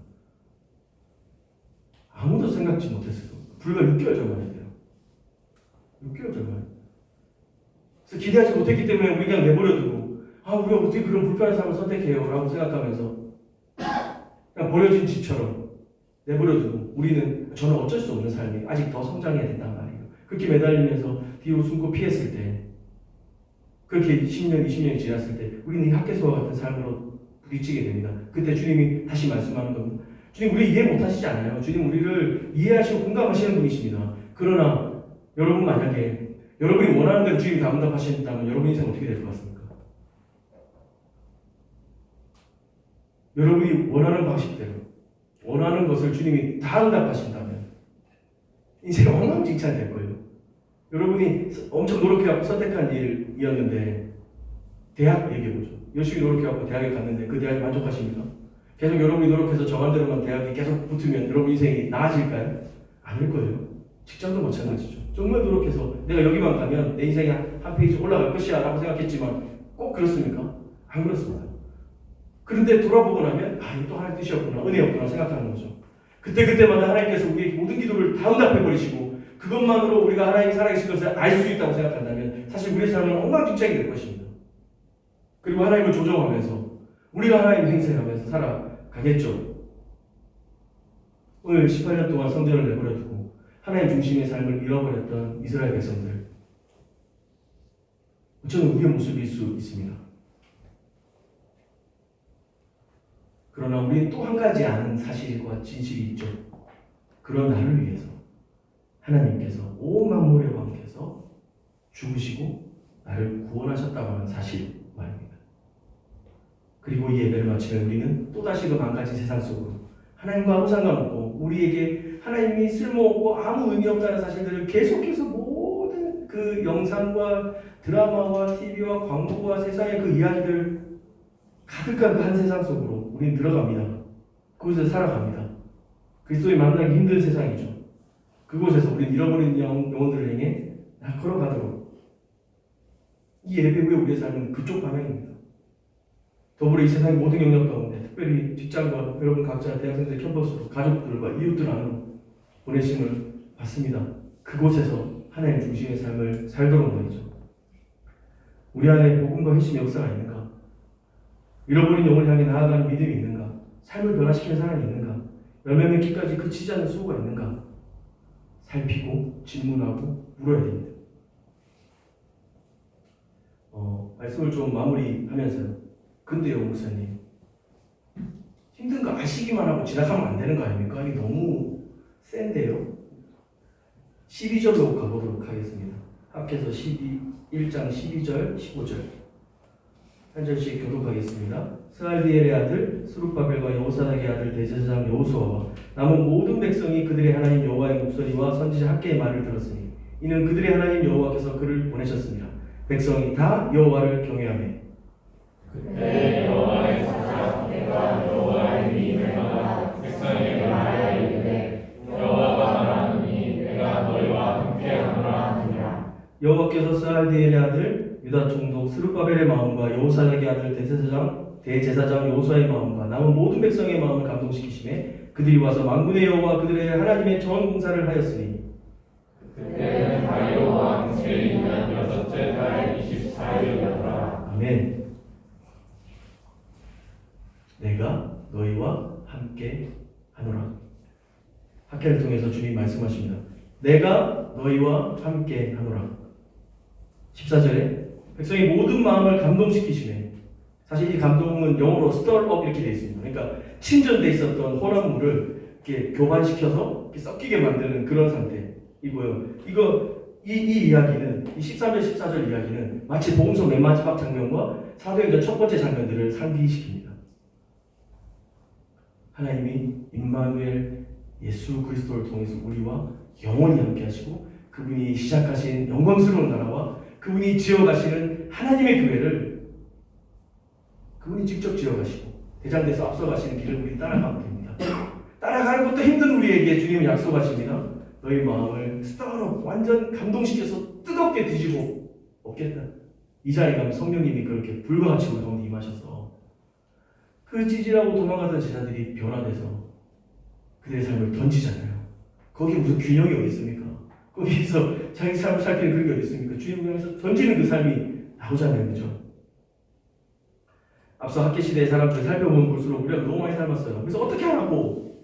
아무도 생각지 못했을 겁니다. 불과 6개월 전만 해도요. 6개월 전만. 그래서 기대하지 못했기 때문에 우리 그냥 내버려두고 우리가 어떻게 그런 불편한 삶을 선택해요? 라고 생각하면서 그냥 버려진 집처럼 내버려두고 저는 어쩔 수 없는 삶이 아직 더 성장해야 된단 말이에요. 그렇게 매달리면서 뒤로 숨고 피했을 때 그렇게 10년, 20년이 지났을 때 우리는 이 학개서와 같은 삶으로 부딪히게 됩니다. 그때 주님이 다시 말씀하는 겁니다. 주님 우리 이해 못하시지 않아요. 주님 우리를 이해하시고 공감하시는 분이십니다. 그러나 여러분 만약에 여러분이 원하는 대로 주님이 다 응답하신다면 여러분 인생 어떻게 될 것 같습니까? 여러분이 원하는 방식대로 원하는 것을 주님이 다 응답하신다면 인생이 엉망진창 될 거예요. 여러분이 엄청 노력해갖고 선택한 일이었는데 대학 얘기해보죠. 열심히 노력해갖고 대학에 갔는데 그 대학에 만족하십니까? 계속 여러분이 노력해서 정한 대로만 대학에 계속 붙으면 여러분 인생이 나아질까요? 아닐 거예요. 직장도 마찬가지죠. 정말 노력해서 내가 여기만 가면 내 인생이 한 페이지 올라갈 것이야 라고 생각했지만 꼭 그렇습니까? 안 그렇습니다. 그런데 돌아보고 나면 이게 또 하나님 뜻이었구나, 은혜였구나 생각하는 거죠. 그때마다 하나님께서 우리의 모든 기도를 다 응답해버리시고 그것만으로 우리가 하나님이 살아계신 것을 알 수 있다고 생각한다면 사실 우리의 삶은 엉망진창이 될 것입니다. 그리고 하나님을 조정하면서 우리가 하나님의 행세하면서 살아가겠죠. 오늘 18년 동안 성전을 내버려두고 하나님 중심의 삶을 잃어버렸던 이스라엘 백성들, 저는 우리의 모습일 수 있습니다. 그러나 우리는 또 한 가지 아는 사실과 진실이 있죠. 그런 나를 위해서 하나님께서 온 만물의 왕께서 죽으시고 나를 구원하셨다고 하는 사실 말입니다. 그리고 이 예배를 마치면 우리는 또다시 그 망가진 세상 속으로 하나님과 아무 상관없고 우리에게 하나님이 쓸모없고 아무 의미 없다는 사실들을 계속해서 모든 그 영상과 드라마와 TV와 광고와 세상의 그 이야기들 가득한 그 한 세상 속으로 우리는 들어갑니다. 그곳에서 살아갑니다. 그리스도의 만나기 힘든 세상이죠. 그곳에서 우리는 잃어버린 영혼들을 향해 걸어가도록 이 예배 후에 우리의 삶은 그쪽 방향입니다. 더불어 이 세상의 모든 영역 가운데 특별히 직장과 여러분 각자 대학생들 캠퍼스로 가족들과 이웃들 안으로 보내심을 받습니다. 그곳에서 하나님 중심의 삶을 살도록 말이죠. 우리 안에 복음과 회심의 역사가 있는가? 잃어버린 영을 향해 나아가는 믿음이 있는가? 삶을 변화시키는 사랑이 있는가? 열매 맺기까지 그치지 않는 수고가 있는가? 살피고 질문하고 물어야 됩니다. 말씀을 좀 마무리하면서요. 근데요, 목사님, 힘든 거 아시기만 하고 지나가면 안 되는 거 아닙니까? 이게 너무 센데요. 12절로 가보도록 하겠습니다. 학께서 1장 12절, 15절 한 절씩 교독하겠습니다. 스알디엘의 아들 스룹바벨과 여호사닥의 아들 대제사장 여호수아와 남은 모든 백성이 그들의 하나님 여호와의 목소리와 선지자 학개의 말을 들었으니 이는 그들의 하나님 여호와께서 그를 보내셨습니다. 백성이 다 여호와를 경외하며 그때 여호와의 사자가 여호와의 이름을 받아 백성에게 말하여 이르되 여호와가 말하노니 내가 너희와 함께하노라 하니라. 여호와께서 스알디엘의 아들 유다 총독 스룹바벨의 마음과 여호사닥의 아들 대제사장 여호수아의 마음과 남은 모든 백성의 마음을 감동시키시매 그들이 와서 만군의 여호와 그들의 하나님의 전 공사를 하였으니 그때는 다리오 왕 제2년 여섯째 달 24일이었더라. 아멘. 내가 너희와 함께 하노라. 학개를 통해서 주님 말씀하십니다. 내가 너희와 함께 하노라. 14절에 백성이 모든 마음을 감동시키시네. 사실 이 감동은 영어로 stir up 이렇게 되어 있습니다. 그러니까 침전돼 있었던 혼합물을 이렇게 교반시켜서 이렇게 섞이게 만드는 그런 상태이고요. 이 이야기는 이 13절 14절 이야기는 마치 복음서 맨 마지막 장면과 사도행전 첫 번째 장면들을 상기시킵니다. 하나님이 임마누엘 예수 그리스도를 통해서 우리와 영원히 함께하시고 그분이 시작하신 영광스러운 나라와 그분이 지어가시는 하나님의 교회를 그분이 직접 지어가시고 대장돼서 앞서가시는 길을 우리 따라가면 됩니다. 따라가는 것도 힘든 우리에게 주님은 약속하십니다. 너희 마음을 스타로 완전 감동시켜서 뜨겁게 뒤집어 엎겠다. 이 자리에 가면 성령님이 그렇게 불과 같이 우리 가운데 임하셔서 그 찌질하고 도망가던 제자들이 변화돼서 그들의 삶을 던지잖아요. 거기에 무슨 균형이 어디 있습니까? 거기에서 자기 삶을 살피는 그런 게 어디 있습니까? 주님을 향해서 던지는 그 삶이 나오잖아요. 그죠? 앞서 학계 시대의 사람들 살펴보면 볼수록 우리가 너무 많이 삶았어요. 그래서 어떻게 하라고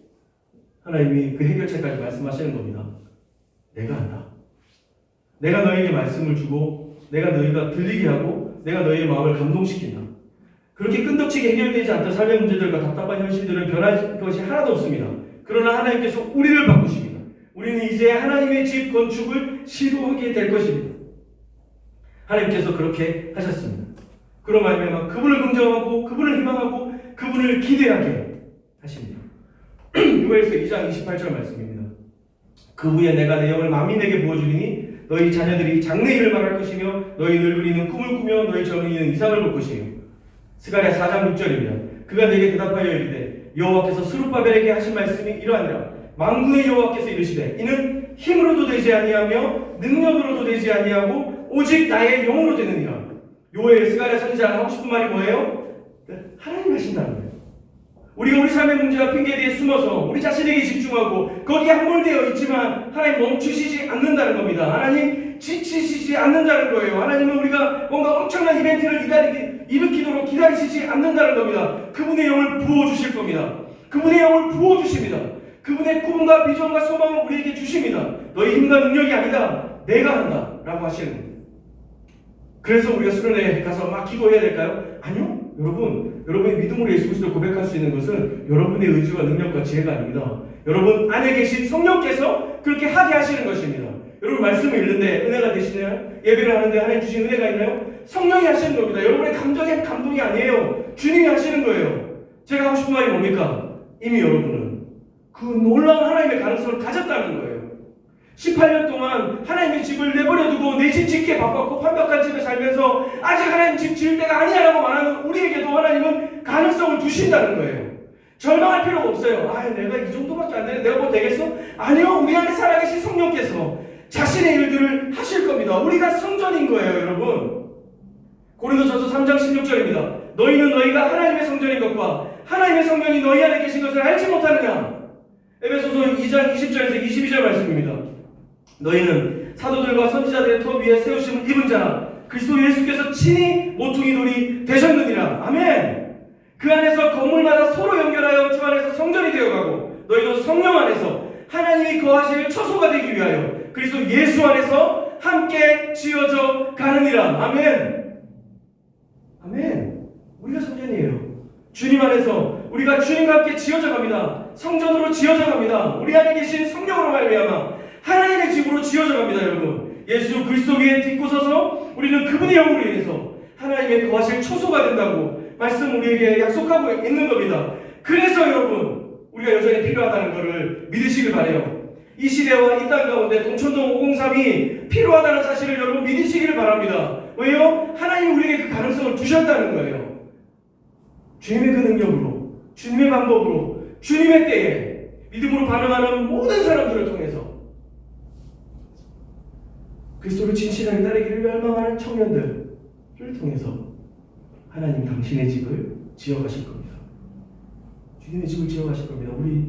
하나님이 그 해결책까지 말씀하시는 겁니다. 내가 한다. 내가 너에게 말씀을 주고 내가 너희가 들리게 하고 내가 너희의 마음을 감동시킨다. 그렇게 끈덕지게 해결되지 않던 삶의 문제들과 답답한 현실들은 변할 것이 하나도 없습니다. 그러나 하나님께서 우리를 바꾸십니다. 우리는 이제 하나님의 집 건축을 시도하게 될 것입니다. 하나님께서 그렇게 하셨습니다. 그런 말미암아 그분을 긍정하고 그분을 희망하고 그분을 기대하게 하십니다. 요엘서 2장 28절 말씀입니다. 그 후에 내가 내 영을 만민에게 부어주리니 너희 자녀들이 장래 일을 말할 것이며 너희 늙은이는 꿈을 꾸며 너희 젊은이는 이상을 볼 것이며 스가랴 4장 6절입니다. 그가 내게 대답하여 이르되 여호와께서 스룹바벨에게 하신 말씀이 이러하니라. 만군의 여호와께서 이르시되 이는 힘으로도 되지 아니하며 능력으로도 되지 아니하고 오직 나의 영으로 되느니라. 요엘 스가랴 선지자가 하고 싶은 말이 뭐예요? 하나님 하신다는 거예요. 우리가 우리 삶의 문제와 핑계에 대해 숨어서 우리 자신에게 집중하고 거기에 함몰되어 있지만 하나님 멈추시지 않는다는 겁니다. 하나님 지치시지 않는다는 거예요. 하나님은 우리가 뭔가 엄청난 이벤트를 일으키도록 기다리시지 않는다는 겁니다. 그분의 영을 부어주실 겁니다. 그분의 영을 부어주십니다. 그분의 꿈과 비전과 소망을 우리에게 주십니다. 너희 힘과 능력이 아니다. 내가 한다. 라고 하시는 겁니다. 그래서 우리가 수련회에 가서 막 기도해야 될까요? 아니요. 여러분이 믿음으로 예수 그리스도를 고백할 수 있는 것은 여러분의 의지와 능력과 지혜가 아닙니다. 여러분 안에 계신 성령께서 그렇게 하게 하시는 것입니다. 여러분 말씀을 읽는데 은혜가 되시나요? 예배를 하는데 하나님 주신 은혜가 있나요? 성령이 하시는 겁니다. 여러분의 감동이 아니에요. 주님이 하시는 거예요. 제가 하고 싶은 말이 뭡니까? 이미 여러분은 그 놀라운 하나님의 가능성을 가졌다는 거예요. 18년 동안 하나님의 집을 내버려두고 내 집 짓기에 바빴고 판박한 집에 살면서 아직 하나님 집 지을 때가 아니야라고 말하는 우리에게도 하나님은 가능성을 주신다는 거예요. 절망할 필요가 없어요. 내가 이 정도밖에 안 되는데 내가 뭐 되겠어? 아니요. 우리 안에 살아계신 성령께서 자신의 일들을 하실 겁니다. 우리가 성전인 거예요, 여러분. 고린도전서 3장 16절입니다. 너희는 너희가 하나님의 성전인 것과 하나님의 성전이 너희 안에 계신 것을 알지 못하느냐. 에베소서 2장 20절에서 22절 말씀입니다. 너희는 사도들과 선지자들의 터 위에 세우심을 입은 자라 그리스도 예수께서 친히 모퉁이 돌이 되셨느니라. 아멘. 그 안에서 건물마다 서로 연결하여 주 안에서 성전이 되어가고 너희도 성령 안에서 하나님이 거하실 처소가 되기 위하여 그리스도 예수 안에서 함께 지어져 가느니라. 아멘. 아멘. 우리가 성전이에요. 주님 안에서 우리가 주님과 함께 지어져 갑니다. 성전으로 지어져 갑니다. 우리 안에 계신 성령으로 말미암아 하나님의 집으로 지어져 갑니다. 여러분, 예수 그리스도 위에 딛고 서서 우리는 그분의 영으로 인해서 하나님의 거하실 처소가 된다고 말씀 우리에게 약속하고 있는 겁니다. 그래서 여러분, 우리가 여전히 필요하다는 것을 믿으시길 바라요. 이 시대와 이 땅 가운데 동천동 503이 필요하다는 사실을 여러분 믿으시기를 바랍니다. 왜요? 하나님이 우리에게 그 가능성을 주셨다는 거예요. 주님의 그 능력으로, 주님의 방법으로, 주님의 때에 믿음으로 반응하는 모든 사람들을 통해서 그리스도를 진실하게 따르기를 열망하는 청년들을 통해서 하나님 당신의 집을 지어가실 겁니다. 주님의 집을 지어가실 겁니다. 우리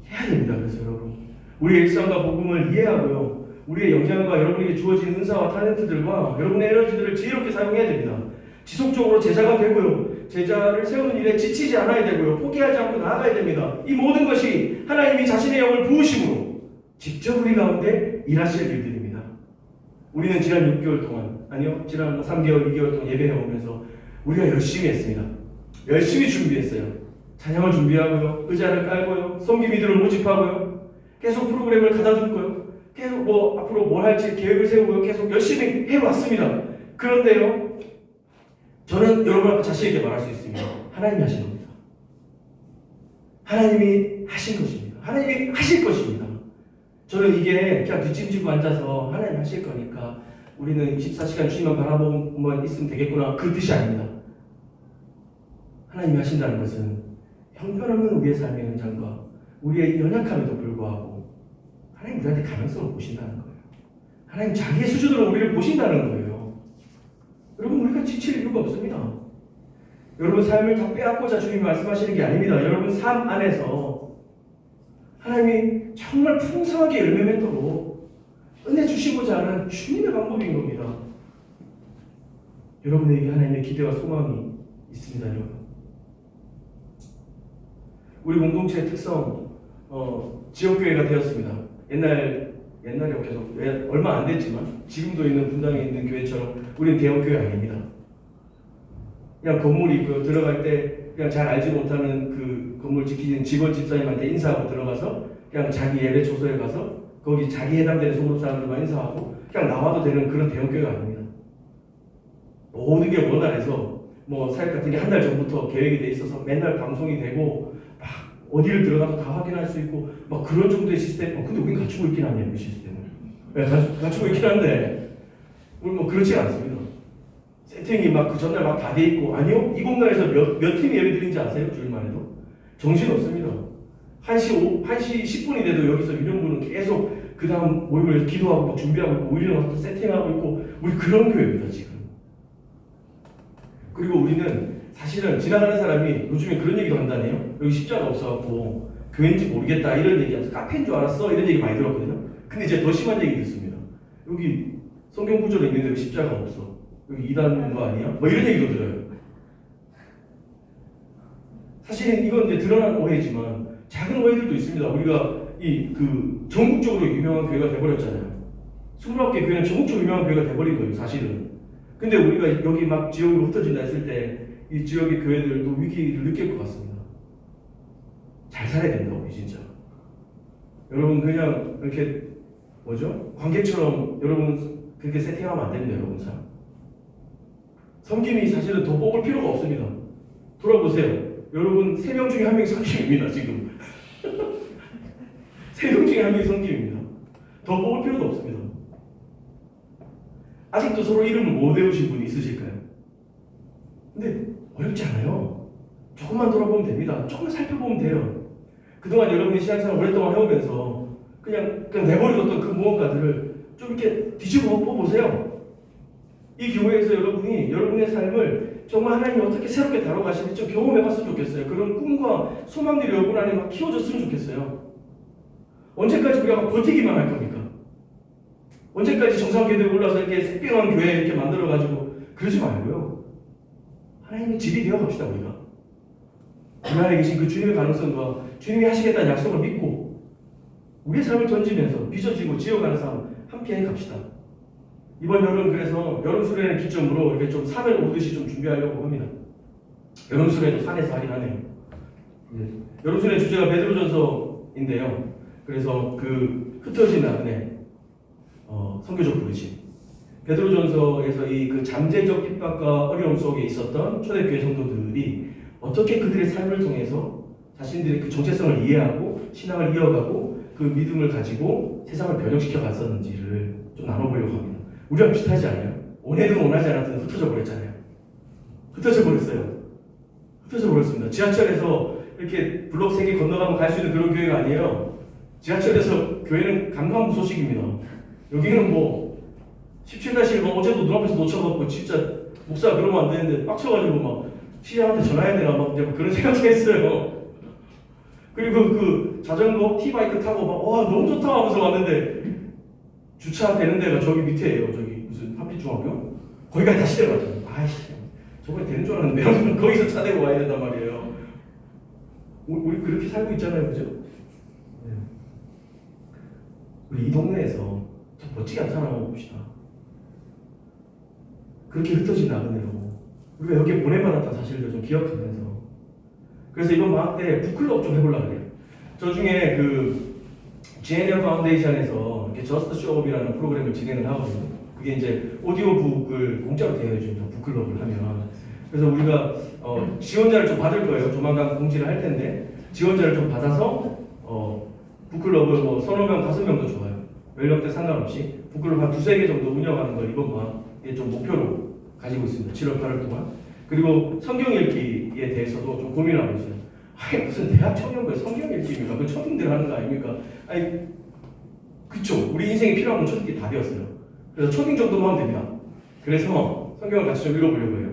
해야 됩니다. 그래서 여러분, 우리의 일상과 복음을 이해하고요, 우리의 역량과 여러분에게 주어진 은사와 탤런트들과 여러분의 에너지들을 지혜롭게 사용해야 됩니다. 지속적으로 제자가 되고요, 제자를 세우는 일에 지치지 않아야 되고요, 포기하지 않고 나아가야 됩니다. 이 모든 것이 하나님이 자신의 영을 부으심으로 직접 우리 가운데 일하실 일들입니다. 우리는 지난 6개월 동안, 아니요, 지난 3개월, 2개월 동안 예배해 오면서 우리가 열심히 했습니다. 열심히 준비했어요. 찬양을 준비하고요, 의자를 깔고요, 섬기미들을 모집하고요, 계속 프로그램을 가다듬고요, 계속 앞으로 뭘 할지 계획을 세우고요, 계속 열심히 해왔습니다. 그런데요, 저는 여러분 앞에 자신 있게 말할 수 있습니다. 하나님이 하신 겁니다. 하나님이 하신 것입니다. 하나님이 하실 것입니다. 저는 이게 그냥 뒷짐지고 앉아서 하나님 하실 거니까 우리는 24시간 주님만 바라보고만 있으면 되겠구나, 그 뜻이 아닙니다. 하나님이 하신다는 것은 형편없는 우리의 삶의 현장과 우리의 연약함에도 불구하고 하나님 우리한테 가능성을 보신다는 거예요. 하나님 자기의 수준으로 우리를 보신다는 거예요. 여러분, 우리가 지칠 이유가 없습니다. 여러분 삶을 다 빼앗고자 주님이 말씀하시는 게 아닙니다. 여러분 삶 안에서 하나님이 정말 풍성하게 열매 맺도록 은혜 주시고자 하는 주님의 방법인 겁니다. 여러분에게 하나님의 기대와 소망이 있습니다. 여러분, 우리 공동체의 특성, 지역교회가 되었습니다. 옛날에 계속 얼마 안 됐지만 지금도 있는 분당에 있는 교회처럼 우리는 대형교회 아닙니다. 그냥 건물이 있고요, 들어갈 때 그냥 잘 알지 못하는 그 건물 지키는 직원 집사님한테 인사하고 들어가서 그냥 자기 예배 초소에 가서 거기 자기 해당되는 소그룹 사람들만 인사하고 그냥 나와도 되는 그런 대형교회가 아닙니다. 모든 게 원활해서 사역 같은 게 한 달 전부터 계획이 돼 있어서 맨날 방송이 되고 막 어디를 들어가도 다 확인할 수 있고 막 그런 정도의 시스템. 근데 우린 갖추고 있긴 하네요, 그 시스템을. 네, 갖추고 있긴 한데 우리 그렇지 않습니다. 세팅이 막 그 전날 막 다 돼 있고, 아니요, 이 공간에서 몇 팀이 예배 드린지 아세요? 주일만 해도 정신 없습니다. 1시 10분이 돼도 여기서 유령부는 계속 그 다음 모임을 기도하고 준비하고 있고 우리는 와서 세팅하고 있고, 우리 그런 교회입니다 지금. 그리고 우리는 사실은 지나가는 사람이 요즘에 그런 얘기도 한다네요. 여기 십자가 없어갖고 교회인지 모르겠다 이런 얘기하면서 카페인 줄 알았어 이런 얘기 많이 들었거든요. 근데 이제 더 심한 얘기 듣습니다. 여기 성경 구절에 있는데 왜 십자가 없어? 여기 이단인 거 아니야? 이런 얘기도 들어요. 사실은 이건 이제 드러난 오해지만 작은 오해들도 있습니다. 우리가 전국적으로 유명한 교회가 돼버렸잖아요. 29개 교회는 전국적으로 유명한 교회가 돼버린 거예요, 사실은. 근데 우리가 여기 막 지역으로 흩어진다 했을 때 이 지역의 교회들도 위기를 느낄 것 같습니다. 잘 살아야 된다, 우리 진짜. 여러분 그냥 이렇게 관객처럼 여러분 그렇게 세팅하면 안 됩니다, 여러분 삶. 섬김이 사실은 더 뽑을 필요가 없습니다. 돌아보세요. 여러분 3명 중에 1명이 섬김입니다, 지금. 3명 중에 1명이 섬김입니다. 더 뽑을 필요도 없습니다. 아직도 서로 이름을 못 외우신 분이 있으실까요? 근데 어렵지 않아요. 조금만 돌아보면 됩니다. 조금만 살펴보면 돼요. 그동안 여러분이 신앙생활 오랫동안 해오면서 그냥 내버려뒀던 그 무언가들을 좀 이렇게 뒤집어 뽑아보세요. 이 교회에서 여러분이 여러분의 삶을 정말 하나님이 어떻게 새롭게 다뤄가시는지 좀 경험해봤으면 좋겠어요. 그런 꿈과 소망들이 여러분 안에 막 키워졌으면 좋겠어요. 언제까지 우리가 막 버티기만 할 겁니까? 언제까지 정상교회에 올라서 이렇게 새병한 교회 이렇게 만들어가지고 그러지 말고요. 하나님의 집이 되어갑시다 우리가. 우리 안에 계신 그 주님의 가능성과 주님이 하시겠다는 약속을 믿고 우리의 삶을 던지면서 빚어지고 지어가는 삶 함께 해갑시다. 이번 여름 그래서 여름 수련회 기점으로 이렇게 좀 산을 오르듯이 좀 준비하려고 합니다. 여름 수련회도 산에서 하긴 하네요. 여름 수련회 주제가 베드로전서인데요. 그래서 그 흩어진 나그네 선교적 부르심. 베드로전서에서 이 그 잠재적 핍박과 어려움 속에 있었던 초대교회 성도들이 어떻게 그들의 삶을 통해서 자신들의 그 정체성을 이해하고 신앙을 이어가고 그 믿음을 가지고 세상을 변형시켜 갔었는지를 좀 나눠보려고 합니다. 우리랑 비슷하지 않아요? 원해든 원하지 않았든 흩어져 버렸잖아요. 흩어져 버렸어요. 흩어져 버렸습니다. 지하철에서 이렇게 블록 3개 건너가면 갈 수 있는 그런 교회가 아니에요. 지하철에서 교회는 감감무소식입니다. 여기는 뭐 17-1 어제도 눈앞에서 놓쳐갖고 진짜 목사가 그러면 안 되는데 빡쳐가지고 막 시장한테 전화해야 되나 막 이제 그런 생각했어요. 그리고 그 자전거 티바이크 타고 막 와 너무 좋다 하면서 왔는데 주차되는 데가 저기 밑에예요. 저기 무슨 한빛중학교? 거기까지 다시 내려갔잖아요. 아이씨 저번에 되는 줄 알았는데 거기서 차 대고 와야 된단 말이에요. 우리 그렇게 살고 있잖아요, 그죠? 네. 우리 이 동네에서 좀 멋지게 한 사람 봅시다. 그렇게 흩어진 나그네로 우리가 여기에 보내받았던 사실을 좀 기억하면서 그래서 이번 방학 때 북클럽 좀 해보려고 그래요. 저 중에 그 GNL 파운데이션에서 이렇게 저스트 쇼업이라는 프로그램을 진행을 하거든요. 그게 이제 오디오북을 공짜로 대여해줍니다. 북클럽을 하면. 그래서 우리가 지원자를 좀 받을 거예요. 조만간 공지를 할 텐데 지원자를 좀 받아서 북클럽을 뭐 3-4명, 5명도 좋아요. 연령대 상관없이 북클럽 한 2-3개 정도 운영하는 걸 이번 방학에 좀 목표로 가지고 있습니다. 7월, 8월 동안. 그리고 성경 읽기에 대해서도 좀 고민하고 있어요. 아니 무슨 대학 청년부에 성경 읽기입니까? 그 초딩들 하는 거 아닙니까? 아니 그쵸. 우리 인생에 필요한 건 초딩 때 답이었어요. 그래서 초딩 정도만 하면 됩니다. 그래서 성경을 같이 좀 읽어보려고 해요.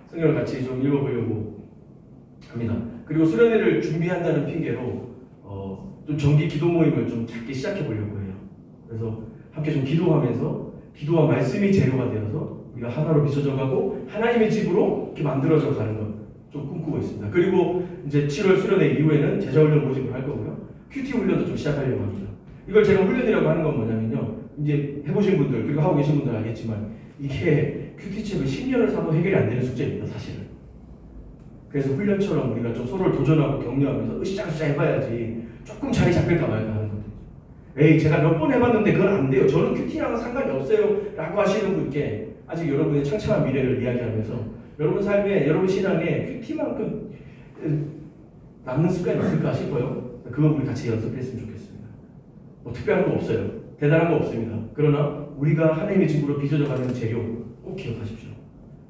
성경을 같이 좀 읽어보려고 합니다. 그리고 수련회를 준비한다는 핑계로 좀 정기 기도 모임을 좀 작게 시작해 보려고 해요. 그래서 함께 좀 기도하면서 기도와 말씀이 재료가 되어서 우리가 하나로 빚어져 가고 하나님의 집으로 이렇게 만들어져 가는 것 좀 꿈꾸고 있습니다. 그리고 이제 7월 수련회 이후에는 제자훈련 모집을 할 거고요. 큐티 훈련도 좀 시작하려고 합니다. 이걸 제가 훈련이라고 하는 건 뭐냐면요. 이제 해보신 분들 그리고 하고 계신 분들 알겠지만 이게 큐티책을 10년을 사도 해결이 안 되는 숙제입니다. 사실은. 그래서 훈련처럼 우리가 좀 서로를 도전하고 격려하면서 으쌰으쌰 해봐야지 조금 자리 잡힐까 말까 하는 거죠. 에이 제가 몇 번 해봤는데 그건 안 돼요. 저는 큐티랑은 상관이 없어요. 라고 하시는 분께 아직 여러분의 창창한 미래를 이야기하면서 여러분 삶에 여러분 신앙에 큐티만큼 남는 습관이 있을까 싶어요. 그거 우리 같이 연습했으면 좋겠습니다. 뭐 특별한 거 없어요. 대단한 거 없습니다. 그러나 우리가 하나님의 집으로 빚어져 가는 재료 꼭 기억하십시오.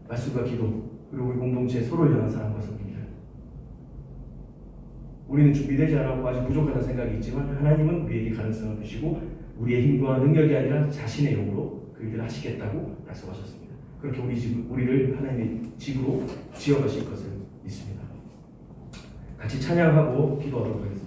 말씀과 기도 그리고 우리 공동체 서로를 향한 사랑과 섬김들. 우리는 준비되지 않았고 아직 부족하다는 생각이 있지만 하나님은 우리에게 가능성을 주시고 우리의 힘과 능력이 아니라 자신의 영으로 그 일을 하시겠다고 약속하셨습니다. 그렇게 우리를 하나님의 집으로 지어가실 것을 믿습니다. 같이 찬양하고 기도하도록 하겠습니다.